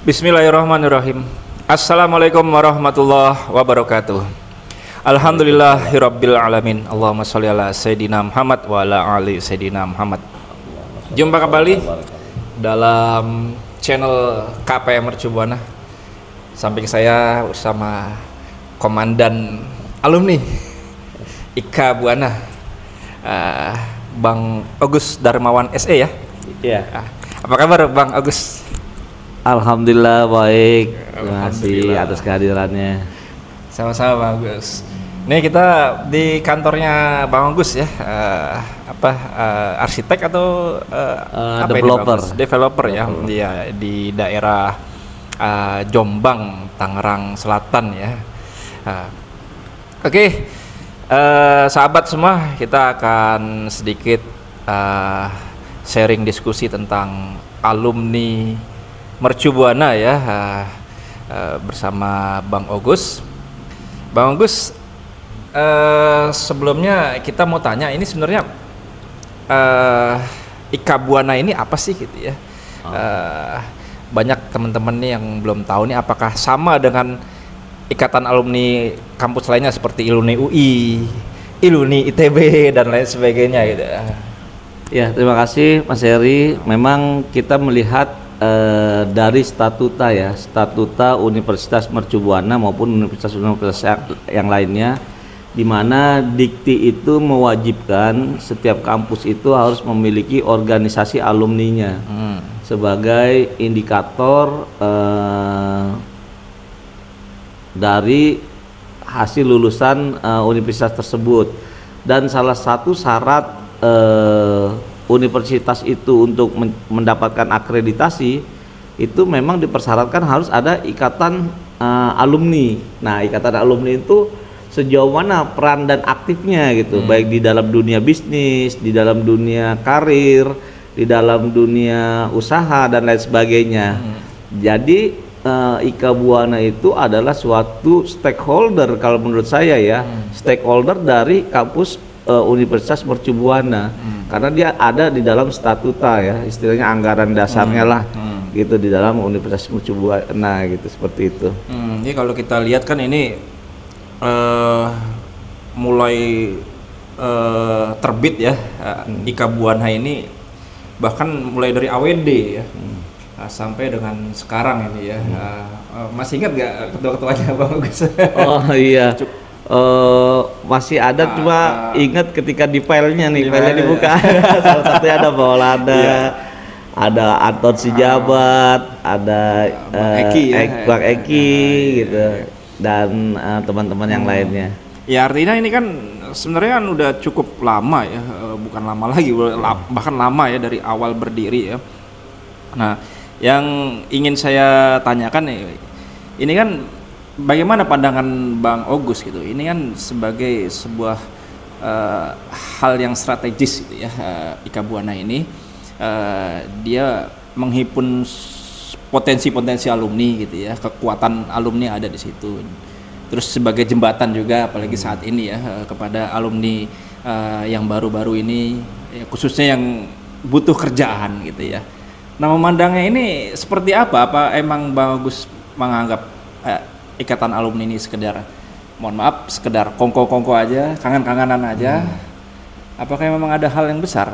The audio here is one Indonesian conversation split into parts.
Bismillahirrahmanirrahim. Assalamualaikum warahmatullahi wabarakatuh. Alhamdulillahirabbil alamin. Allahumma sholli ala sayidina Muhammad wa ala ali sayidina Muhammad. Jumpa kembali dalam channel KPM Mercu Buana. Samping saya bersama Komandan Alumni IKA Buana, Bang Agus Darmawan SE ya. Iya. Apa kabar Bang Agus? Alhamdulillah baik. Terima kasih atas kehadirannya. Sama-sama Bang Agus. Nih kita di kantornya Bang Agus ya. Arsitek atau developer ya. Dia di daerah Jombang, Tangerang Selatan ya. Oke. Sahabat semua, kita akan sedikit sharing diskusi tentang alumni Mercu Buana ya, bersama Bang Agus. Bang Agus, sebelumnya kita mau tanya, ini sebenarnya IKA Buana ini apa sih gitu ya? Banyak teman-teman nih yang belum tahu nih, apakah sama dengan ikatan alumni kampus lainnya seperti Iluni UI, Iluni ITB dan lain sebagainya gitu. Ya, terima kasih Mas Heri. Memang kita melihat dari statuta ya, statuta Universitas Mercu Buana maupun universitas-universitas yang lainnya, di mana dikti itu mewajibkan setiap kampus itu harus memiliki organisasi alumninya sebagai indikator dari hasil lulusan universitas tersebut. Dan salah satu syarat universitas itu untuk mendapatkan akreditasi itu memang dipersyaratkan harus ada ikatan alumni. Nah, ikatan alumni itu sejauh mana peran dan aktifnya gitu, baik di dalam dunia bisnis, di dalam dunia karir, di dalam dunia usaha dan lain sebagainya. Jadi IKA Buana itu adalah suatu stakeholder kalau menurut saya ya, stakeholder dari kampus Universitas Mercu Buana, karena dia ada di dalam statuta ya, istilahnya anggaran dasarnya lah gitu di dalam Universitas Mercu Buana gitu, seperti itu. Jadi kalau kita lihat kan ini mulai terbit ya, IKA Buana ini bahkan mulai dari AWD ya. Sampai dengan sekarang ini ya. Masih ingat gak ketua-ketuanya Bang Agus? Oh iya. Masih ada, cuma ingat ketika di filenya nih, filenya dibuka. Salah satunya ada Maulana, ada Anton Sijabat, ada Bang Eki gitu, dan teman-teman yang lainnya. Ya artinya ini kan sebenarnya kan udah cukup lama ya, bukan lama lagi, bahkan lama ya dari awal berdiri ya. Nah, yang ingin saya tanyakan nih, ini kan bagaimana pandangan Bang Agus gitu? Ini kan sebagai sebuah hal yang strategis gitu ya, IKA Buana ini dia menghimpun potensi-potensi alumni gitu ya, kekuatan alumni ada di situ. Terus sebagai jembatan juga, apalagi saat ini ya, kepada alumni yang baru-baru ini, ya, khususnya yang butuh kerjaan gitu ya. Nah, memandangnya ini seperti apa? Apa emang Bang Agus menganggap ikatan alumni ini sekedar, mohon maaf, sekedar kongko-kongko aja, kangen-kangenan aja? Apakah memang ada hal yang besar?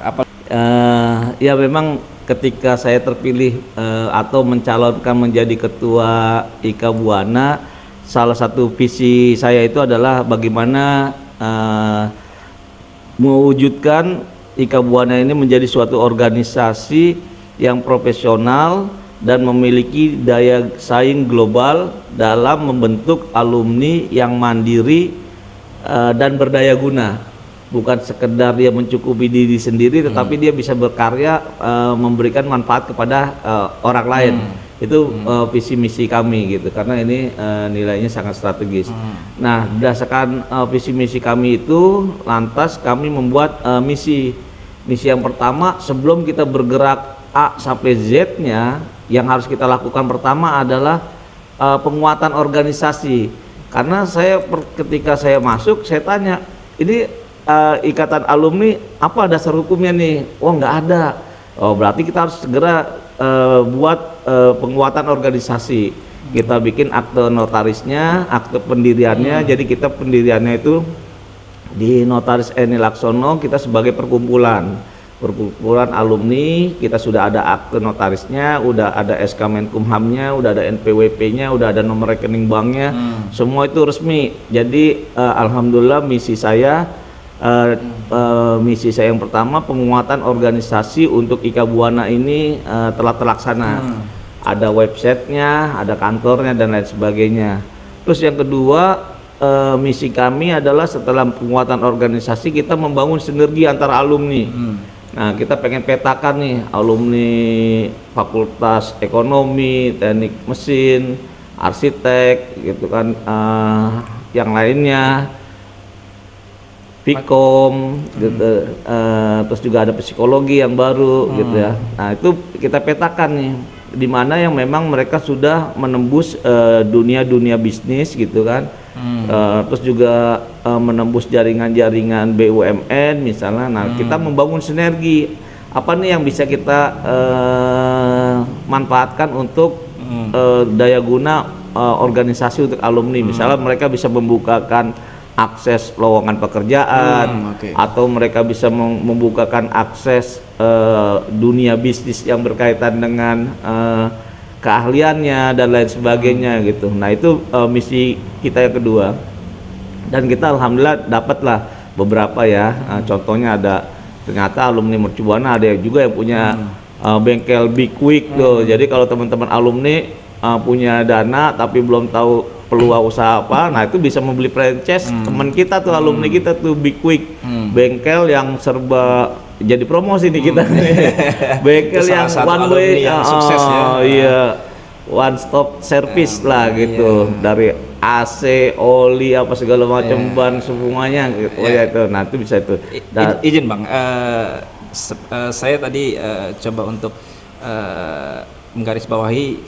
Ya memang ketika saya terpilih atau mencalonkan menjadi ketua IKA Buana, salah satu visi saya itu adalah bagaimana mewujudkan IKA Buana ini menjadi suatu organisasi yang profesional dan memiliki daya saing global dalam membentuk alumni yang mandiri dan berdaya guna. Bukan sekedar dia mencukupi diri sendiri, tetapi dia bisa berkarya, memberikan manfaat kepada orang lain. Itu visi misi kami gitu, karena ini nilainya sangat strategis. Nah, berdasarkan visi misi kami itu, lantas kami membuat misi yang pertama, sebelum kita bergerak A sampai Z-nya, yang harus kita lakukan pertama adalah penguatan organisasi. Karena ketika saya masuk, saya tanya, ini ikatan alumni apa dasar hukumnya nih? Oh, nggak ada. Oh, berarti kita harus segera buat penguatan organisasi. Kita bikin akte notarisnya, akte pendiriannya. Jadi kita pendiriannya itu di Notaris Eni Laksono, kita sebagai perkumpulan alumni. Kita sudah ada akte notarisnya, udah ada SK Menkumhamnya, udah ada NPWP-nya, udah ada nomor rekening banknya, semua itu resmi. Jadi alhamdulillah misi saya yang pertama, penguatan organisasi untuk Ika Buana ini telah terlaksana. Ada websitenya, ada kantornya dan lain sebagainya. Terus yang kedua, misi kami adalah setelah penguatan organisasi kita membangun sinergi antara alumni. Nah, kita pengen petakan nih alumni Fakultas Ekonomi, Teknik Mesin, Arsitek, gitu kan, yang lainnya, Pikom, gitu, terus juga ada psikologi yang baru, gitu ya. Nah, itu kita petakan nih, di mana yang memang mereka sudah menembus dunia bisnis, gitu kan. Terus juga menembus jaringan-jaringan BUMN misalnya. Nah, kita membangun sinergi. Apa nih yang bisa kita manfaatkan untuk daya guna organisasi untuk alumni. Misalnya mereka bisa membukakan akses lowongan pekerjaan, atau mereka bisa membukakan akses dunia bisnis yang berkaitan dengan keahliannya dan lain sebagainya gitu. Nah, itu misi kita yang kedua. Dan kita alhamdulillah dapatlah beberapa ya. Contohnya ada, ternyata alumni Mercubuana ada juga yang punya bengkel Big Quick tuh. Jadi kalau teman-teman alumni punya dana tapi belum tahu peluang usaha apa, nah itu bisa membeli franchise. Teman kita tuh, alumni kita tuh, Big Quick, bengkel yang serba jadi promosi nih kita. Bengkel yang one way, sukses ya. Iya, one stop service lah gitu. Dari AC, oli, apa segala macam ban semuanya gitu. Ya itu, nah itu bisa itu. Izin Bang, saya tadi coba untuk menggarisbawahi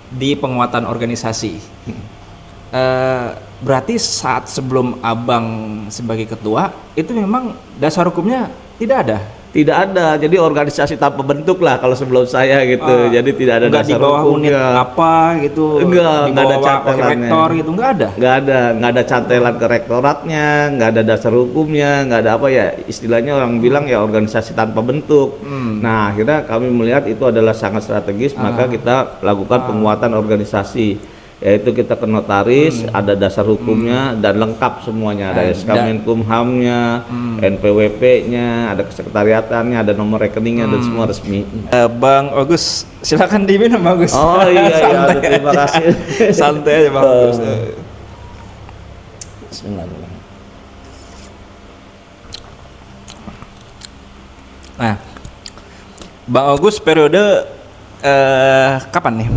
di penguatan organisasi. Berarti saat sebelum Abang sebagai ketua itu memang dasar hukumnya tidak ada? Tidak ada, jadi organisasi tanpa bentuk lah kalau sebelum saya gitu. Jadi tidak ada dasar di bawah unit apa gitu, enggak ada cantelannya, rektor gitu, nggak ada cantelan ke rektoratnya, nggak ada dasar hukumnya, nggak ada apa ya, istilahnya orang bilang ya organisasi tanpa bentuk. Nah, akhirnya kami melihat itu adalah sangat strategis, maka kita lakukan penguatan organisasi. Yaitu kita ke notaris, ada dasar hukumnya dan lengkap semuanya, ada SK Menkumhamnya, NPWP-nya, ada kesekretariatannya, ada nomor rekeningnya dan semua resmi. Bang Agus, silakan diminum Bang Agus. Oh iya, terima kasih. Santai aja Bang Agus. Bismillahirrahmanirrahim. Nah, Bang Agus periode kapan nih?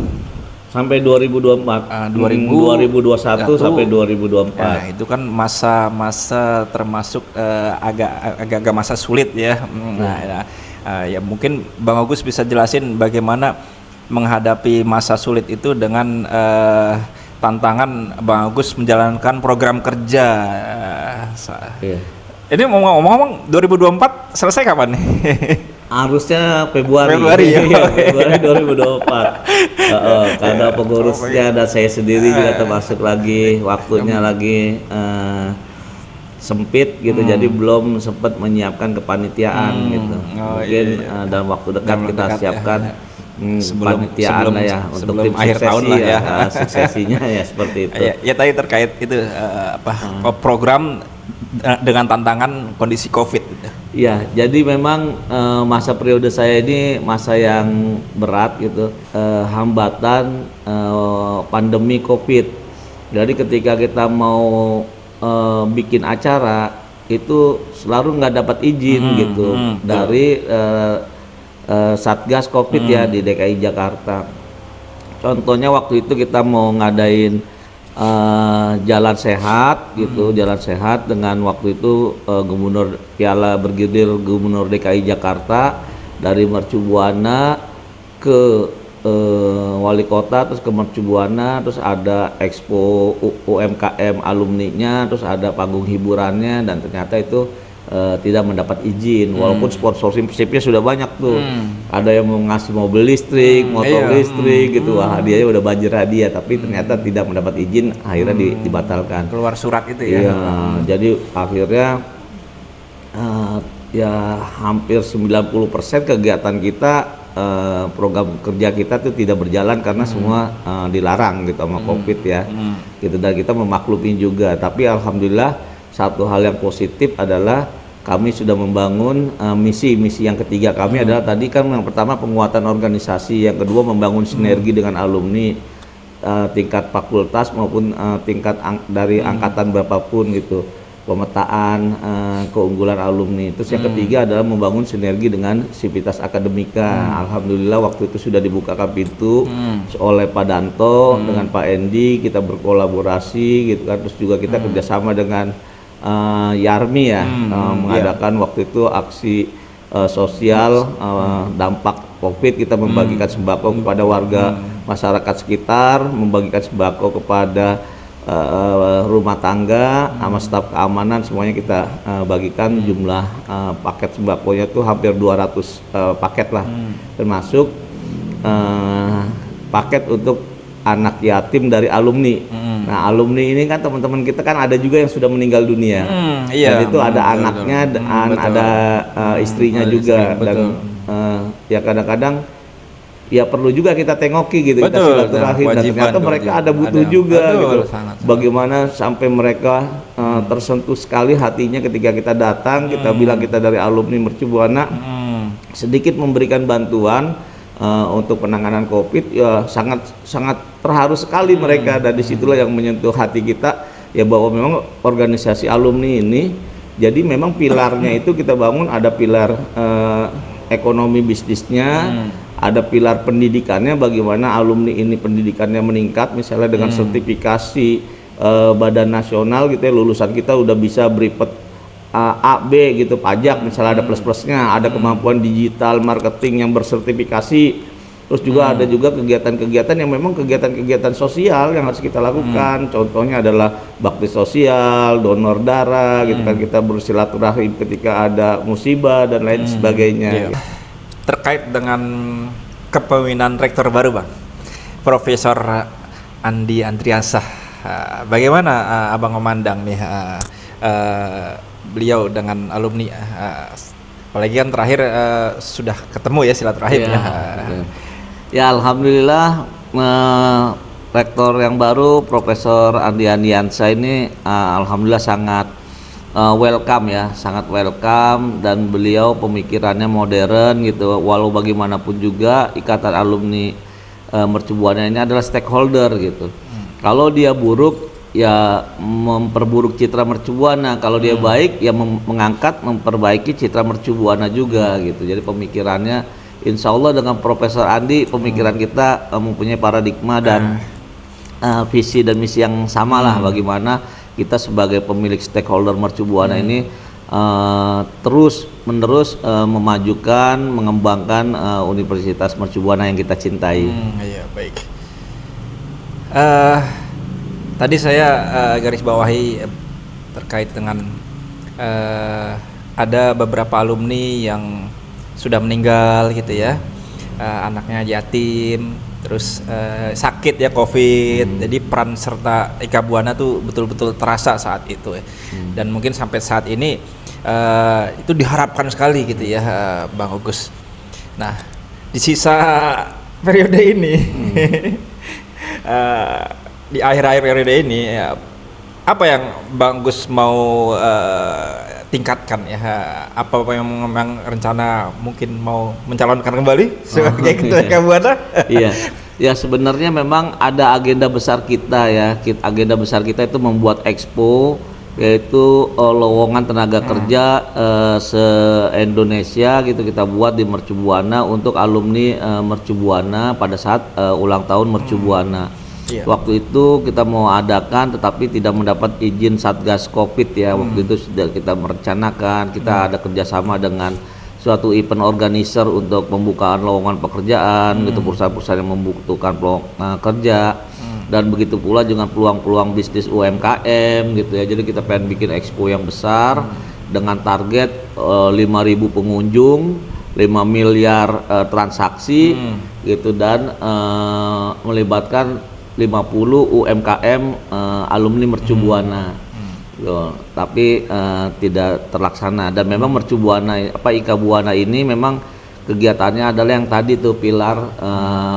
Sampai 2024, 2021 sampai 2024. Nah, itu kan masa-masa termasuk agak masa sulit ya. Ya mungkin Bang Agus bisa jelasin bagaimana menghadapi masa sulit itu dengan tantangan Bang Agus menjalankan program kerja. Ini ngomong-ngomong 2024 selesai kapan nih? Harusnya Februari ya. Februari 2024. Karena pengurusnya dan saya sendiri juga termasuk lagi waktunya lagi sempit gitu, jadi belum sempat menyiapkan kepanitiaan gitu. Mungkin dalam waktu dekat kita siapkan kepanitiaan lah ya untuk tim akhir tahun lah ya. Suksesinya ya seperti itu. Ya tadi terkait itu program dengan tantangan kondisi COVID. Ya, jadi memang masa periode saya ini masa yang berat gitu, hambatan pandemi COVID. Jadi ketika kita mau bikin acara itu selalu nggak dapat izin gitu dari Satgas COVID ya di DKI Jakarta. Contohnya waktu itu kita mau ngadain jalan sehat gitu, jalan sehat dengan waktu itu Gubernur Piala Bergilir Gubernur DKI Jakarta dari Mercubuana ke wali kota, terus ke Mercubuana, terus ada expo UMKM alumninya, terus ada panggung hiburannya, dan ternyata itu tidak mendapat izin, walaupun sponsorshipnya sudah banyak tuh. Ada yang mau ngasih mobil listrik, motor listrik gitu, wah hadiahnya udah banjir hadiah, tapi ternyata tidak mendapat izin, akhirnya dibatalkan. Keluar surat itu ya. Iya, jadi akhirnya ya hampir 90% kegiatan kita, program kerja kita tuh tidak berjalan karena semua dilarang gitu sama COVID ya. Gitu, dan kita memaklumi juga, tapi alhamdulillah satu hal yang positif adalah kami sudah membangun misi yang ketiga kami adalah tadi kan yang pertama penguatan organisasi, yang kedua membangun sinergi dengan alumni tingkat fakultas maupun tingkat dari angkatan berapapun gitu, pemetaan keunggulan alumni. Terus yang ketiga adalah membangun sinergi dengan sivitas akademika. Alhamdulillah waktu itu sudah dibukakan pintu oleh Pak Danto dengan Pak Endi, kita berkolaborasi gitu kan. Terus juga kita kerjasama dengan Yarmi ya, mengadakan waktu itu aksi sosial dampak COVID. Kita membagikan sembako kepada warga masyarakat sekitar, membagikan sembako kepada rumah tangga sama staf keamanan, semuanya kita bagikan. Jumlah paket sembakonya tuh hampir 200 paket lah, termasuk paket untuk anak yatim dari alumni. Nah, alumni ini kan teman-teman kita kan ada juga yang sudah meninggal dunia. Dan itu ada anaknya, ada istrinya juga. Istri, dan ya kadang-kadang ya perlu juga kita tengoki gitu, kita silaturahim, dan ternyata mereka ada butuh juga gitu. Bagaimana sampai mereka tersentuh sekali hatinya ketika kita datang, kita bilang kita dari alumni Mercu Buana, sedikit memberikan bantuan untuk penanganan COVID, ya sangat terharu sekali mereka. Dan disitulah yang menyentuh hati kita ya, bahwa memang organisasi alumni ini jadi memang pilarnya itu kita bangun, ada pilar ekonomi bisnisnya, ada pilar pendidikannya, bagaimana alumni ini pendidikannya meningkat misalnya dengan sertifikasi badan nasional gitu ya, lulusan kita udah bisa beripet A, B gitu, pajak misalnya ada plus-plusnya, ada kemampuan digital marketing yang bersertifikasi. Terus juga ada juga kegiatan-kegiatan yang memang kegiatan-kegiatan sosial yang harus kita lakukan. Contohnya adalah bakti sosial, donor darah gitu kan, kita bersilaturahim ketika ada musibah dan lain sebagainya. Terkait dengan kepemimpinan rektor baru Bang, Profesor Andi Andriansah, bagaimana Abang memandang nih beliau dengan alumni, apalagi kan terakhir sudah ketemu ya silaturahim ya. Alhamdulillah rektor yang baru Profesor Andi Andriansah ini alhamdulillah sangat welcome ya, sangat welcome, dan beliau pemikirannya modern gitu. Walau bagaimanapun juga ikatan alumni Mercu Buana ini adalah stakeholder gitu. Kalau dia buruk ya memperburuk citra Mercu Buana, kalau dia baik ya mengangkat memperbaiki citra Mercu Buana juga gitu. Jadi pemikirannya insya Allah dengan Profesor Andi, pemikiran kita mempunyai paradigma dan visi dan misi yang sama lah, bagaimana kita sebagai pemilik stakeholder Mercu Buana ini terus menerus memajukan, mengembangkan Universitas Mercu Buana yang kita cintai. Iya, baik. Tadi saya garis bawahi terkait dengan ada beberapa alumni yang sudah meninggal gitu ya, anaknya yatim, terus sakit ya COVID. Jadi peran serta Ika Buana tuh betul-betul terasa saat itu ya. Dan mungkin sampai saat ini itu diharapkan sekali gitu ya Bang Agus. Nah, di sisa periode ini di akhir-akhir periode ini ya, apa yang Bang Gus mau tingkatkan ya? Apa yang memang rencana mungkin mau mencalonkan kembali sebagai ketua Ika Buana? Iya. Ya sebenarnya memang ada agenda besar kita ya. Agenda besar kita itu membuat expo, yaitu lowongan tenaga kerja se-Indonesia gitu, kita buat di Mercu Buana untuk alumni Mercu Buana pada saat ulang tahun Mercu Buana. Waktu itu kita mau adakan tetapi tidak mendapat izin Satgas Covid ya. Waktu itu sudah kita merencanakan, kita ada kerjasama dengan suatu event organizer untuk pembukaan lowongan pekerjaan gitu, perusahaan-perusahaan yang membutuhkan kerja, dan begitu pula dengan peluang-peluang bisnis UMKM gitu ya. Jadi kita pengen bikin expo yang besar dengan target 5.000 pengunjung, 5 miliar transaksi gitu, dan melibatkan 50 UMKM alumni Mercu Buana. Tapi tidak terlaksana. Dan memang Mercu Buana Ika Buana ini memang kegiatannya adalah yang tadi tuh pilar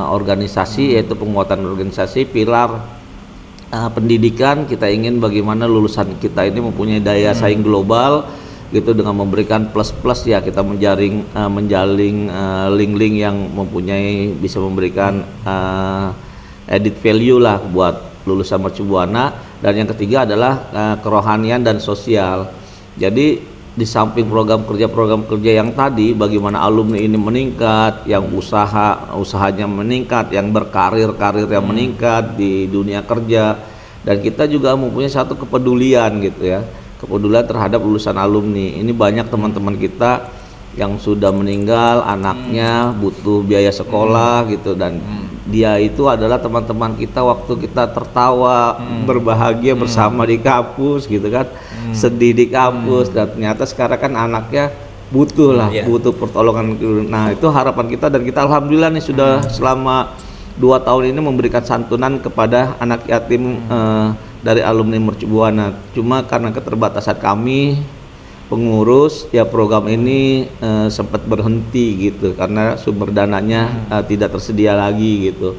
organisasi, yaitu penguatan organisasi, pilar pendidikan. Kita ingin bagaimana lulusan kita ini mempunyai daya saing global gitu, dengan memberikan plus-plus ya, kita menjalin link-link yang mempunyai, bisa memberikan added value lah buat lulusan Mercu Buana. Dan yang ketiga adalah kerohanian dan sosial. Jadi di samping program kerja yang tadi, bagaimana alumni ini meningkat, yang usahanya meningkat, yang berkarir yang meningkat di dunia kerja, dan kita juga mempunyai satu kepedulian gitu ya, kepedulian terhadap lulusan alumni. Ini banyak teman-teman kita yang sudah meninggal, anaknya butuh biaya sekolah gitu, dan dia itu adalah teman-teman kita waktu kita tertawa berbahagia bersama di kampus gitu kan, sedih di kampus, dan ternyata sekarang kan anaknya butuh pertolongan. Nah itu harapan kita, dan kita alhamdulillah nih sudah selama 2 tahun ini memberikan santunan kepada anak yatim dari alumni Mercu Buana. Cuma karena keterbatasan kami pengurus ya, program ini sempat berhenti gitu karena sumber dananya tidak tersedia lagi gitu.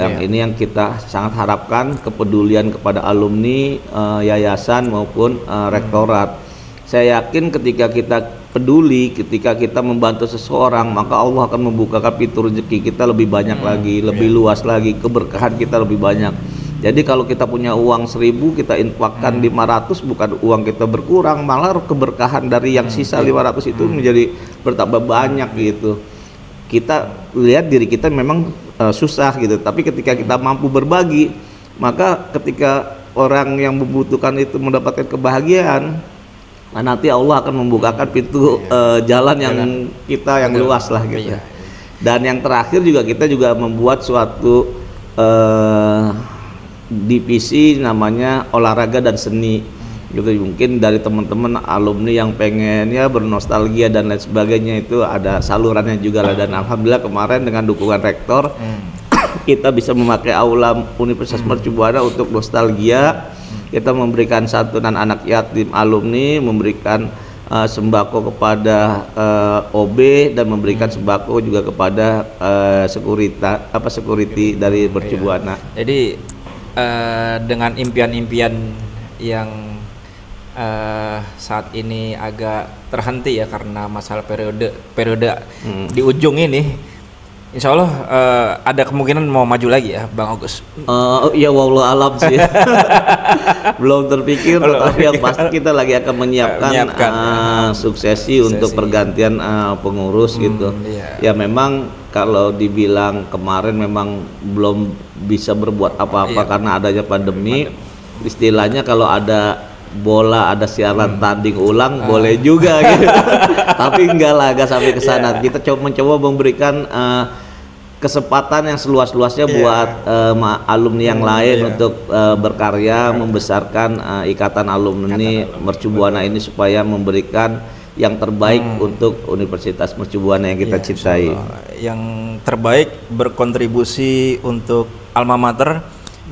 Yang ini yang kita sangat harapkan, kepedulian kepada alumni, yayasan maupun rektorat. Saya yakin ketika kita peduli, ketika kita membantu seseorang, maka Allah akan membukakan pintu rezeki kita lebih banyak lagi, lebih luas lagi, keberkahan kita lebih banyak. Jadi kalau kita punya uang 1.000, kita infakkan 500, bukan uang kita berkurang, malah keberkahan dari yang sisa 500 itu menjadi bertambah banyak gitu. Kita lihat diri kita memang susah gitu, tapi ketika kita mampu berbagi, maka ketika orang yang membutuhkan itu mendapatkan kebahagiaan, nanti Allah akan membukakan pintu jalan yang kita yang luas lah gitu. Dan yang terakhir juga, kita juga membuat suatu divisi namanya olahraga dan seni gitu. Mungkin dari teman-teman alumni yang pengen ya bernostalgia dan lain sebagainya, itu ada salurannya juga lah. Dan alhamdulillah kemarin dengan dukungan rektor kita bisa memakai aula Universitas Mercu Buana untuk nostalgia. Kita memberikan santunan anak yatim alumni, memberikan sembako kepada OB, dan memberikan sembako juga kepada security dari Mercu Buana. Jadi dengan impian-impian yang saat ini agak terhenti ya karena masalah periode di ujung ini, insya Allah ada kemungkinan mau maju lagi ya Bang Agus. Iya wallah alam sih. Belum terpikir, tetapi yang pasti kita lagi akan menyiapkan suksesi untuk pergantian pengurus gitu. Ya memang kalau dibilang kemarin memang belum bisa berbuat apa-apa karena adanya pandemi. Istilahnya kalau ada bola, ada siaran tanding ulang boleh juga gitu. Tapi enggak lah, enggak sampai ke sana. Kita mencoba memberikan kesempatan yang seluas-luasnya buat alumni yang lain untuk berkarya, membesarkan ikatan alumni Mercu Buana ini supaya memberikan yang terbaik untuk Universitas Mercu Buana yang kita cintai. Yang terbaik berkontribusi untuk alma mater,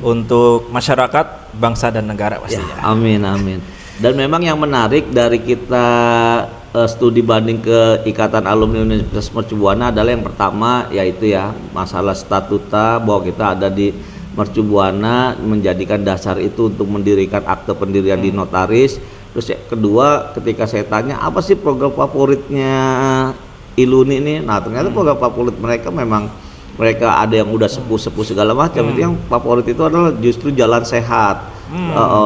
untuk masyarakat, bangsa dan negara pastinya. Ya, amin amin. Dan memang yang menarik dari kita studi banding ke Ikatan Alumni Universitas Mercu Buana adalah yang pertama yaitu ya masalah statuta, bahwa kita ada di Mercu Buana, menjadikan dasar itu untuk mendirikan akte pendirian di notaris. Terus yang kedua, ketika saya tanya apa sih program favoritnya Iluni ini, nah ternyata program favorit mereka memang mereka ada yang udah sepuh segala macam. Itu yang favorit itu adalah justru jalan sehat.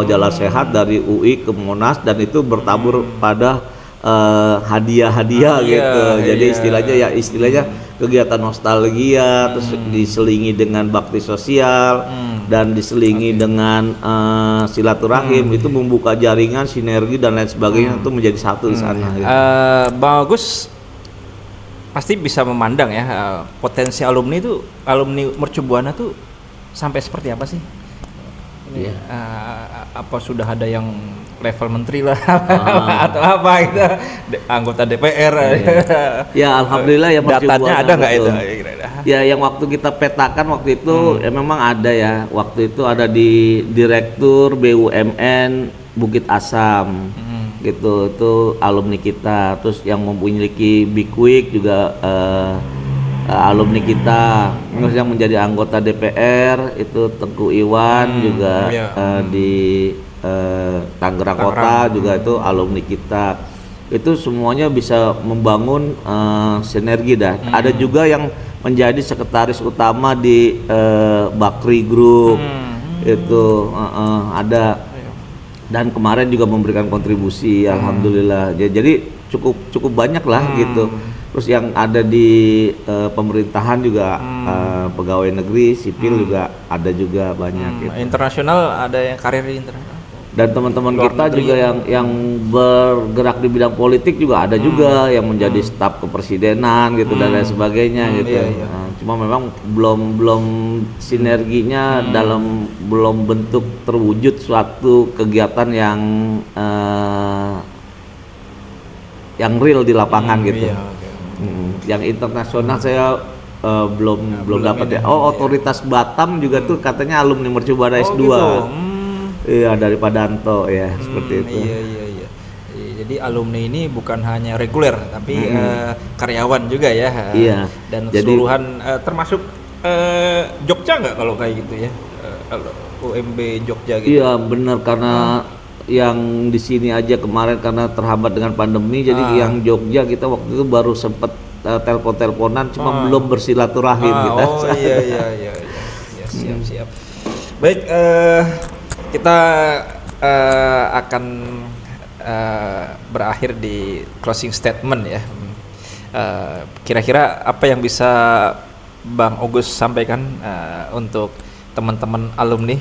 Jalan sehat dari UI ke Monas, dan itu bertabur pada hadiah-hadiah gitu. Jadi istilahnya kegiatan nostalgia, terus diselingi dengan bakti sosial, dan diselingi dengan silaturahim. Itu membuka jaringan, sinergi dan lain sebagainya, itu menjadi satu di sana. Gitu. Bang Agus pasti bisa memandang ya potensi alumni Mercu Buana tuh sampai seperti apa sih? Ini, Iya. apa sudah ada yang level menteri lah atau apa gitu, anggota DPR. Ya alhamdulillah ya Mercu Datanya Buana, ada nggak itu? betul. Ya yang waktu kita petakan waktu itu ya memang ada ya. Waktu itu ada di Direktur BUMN Bukit Asam. Gitu, itu alumni kita. Terus yang memiliki Bikwik juga alumni kita. Terus yang menjadi anggota DPR itu Tengku Iwan juga di Tangerang Kota juga itu alumni kita. Itu semuanya bisa membangun sinergi dah. Ada juga yang menjadi sekretaris utama di Bakri Group. Itu ada, dan kemarin juga memberikan kontribusi alhamdulillah. Jadi cukup banyak lah gitu. Terus yang ada di pemerintahan juga pegawai negeri sipil juga ada juga banyak gitu. Internasional ada yang karir di internasional. Dan teman-teman kita juga yang bergerak di bidang politik juga ada juga yang menjadi staf kepresidenan gitu dan lain sebagainya gitu. Cuma memang belum sinerginya belum bentuk terwujud suatu kegiatan yang real di lapangan gitu. Yang internasional saya belum dapat ya. Otoritas Batam juga tuh katanya alumni Mercu Buana S2. Gitu. Iya, dari Padanto ya, seperti itu. Iya. Jadi alumni ini bukan hanya reguler tapi karyawan juga ya. Iya. Dan keseluruhan termasuk Jogja nggak kalau kayak gitu ya? UMB Jogja gitu. Iya, benar, karena yang di sini aja kemarin karena terhambat dengan pandemi, jadi yang Jogja kita waktu itu baru sempat telepon-teleponan, cuma belum bersilaturahim kita. Oh iya. Siap. Baik, kita akan berakhir di closing statement ya. Kira-kira apa yang bisa Bang Ogus sampaikan untuk teman-teman alumni?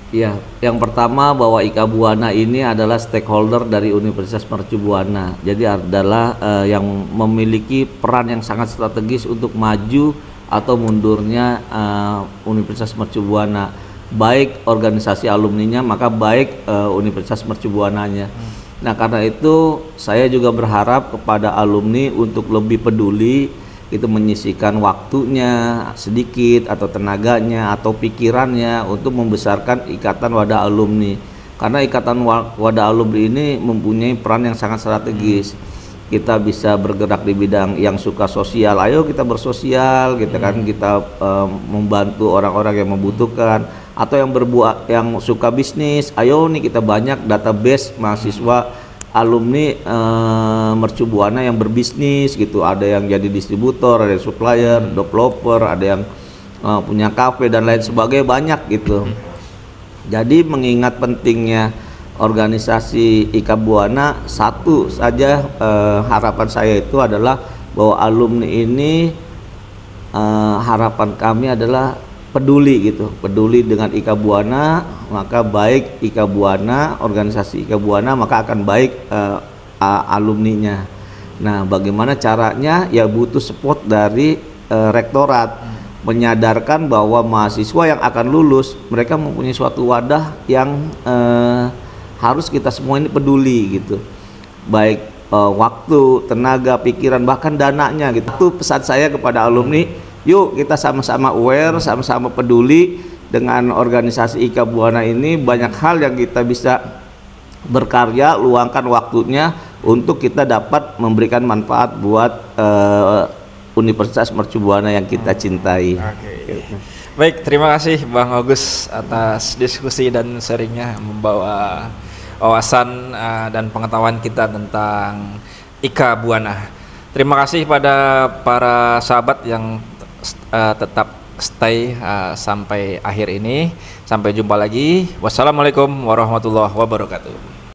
Ya, yang pertama bahwa IKA Buana ini adalah stakeholder dari Universitas Mercu Buana. Jadi adalah yang memiliki peran yang sangat strategis untuk maju atau mundurnya Universitas Mercu Buana. Baik organisasi alumninya, maka baik Universitas Mercu Buananya. Nah, karena itu saya juga berharap kepada alumni untuk lebih peduli, itu menyisihkan waktunya sedikit atau tenaganya atau pikirannya untuk membesarkan ikatan wadah alumni. Karena ikatan wadah alumni ini mempunyai peran yang sangat strategis. Kita bisa bergerak di bidang yang suka sosial, ayo kita bersosial gitu kan, kita membantu orang-orang yang membutuhkan, atau yang suka bisnis, ayo nih kita banyak database mahasiswa alumni Mercu Buana yang berbisnis gitu, ada yang jadi distributor, ada yang supplier, developer, ada yang punya kafe dan lain sebagainya, banyak gitu. Jadi mengingat pentingnya organisasi IKA Buana, satu saja harapan saya itu adalah bahwa alumni ini harapan kami adalah peduli gitu, peduli dengan IKA Buana, maka baik IKA Buana, organisasi IKA Buana, maka akan baik alumninya. Nah, bagaimana caranya? Ya butuh support dari rektorat, menyadarkan bahwa mahasiswa yang akan lulus mereka mempunyai suatu wadah yang harus kita semua ini peduli gitu, baik waktu, tenaga, pikiran, bahkan dananya gitu. Itu pesan saya kepada alumni, yuk kita sama-sama aware, sama-sama peduli dengan organisasi IKA Buana ini. Banyak hal yang kita bisa berkarya, luangkan waktunya untuk kita dapat memberikan manfaat buat Universitas Mercu Buana yang kita cintai. Baik, terima kasih Bang Ogus atas diskusi dan sharingnya, membawa wawasan dan pengetahuan kita tentang IKA Buana. Terima kasih pada para sahabat yang tetap stay sampai akhir ini. Sampai jumpa lagi. Wassalamualaikum warahmatullahi wabarakatuh.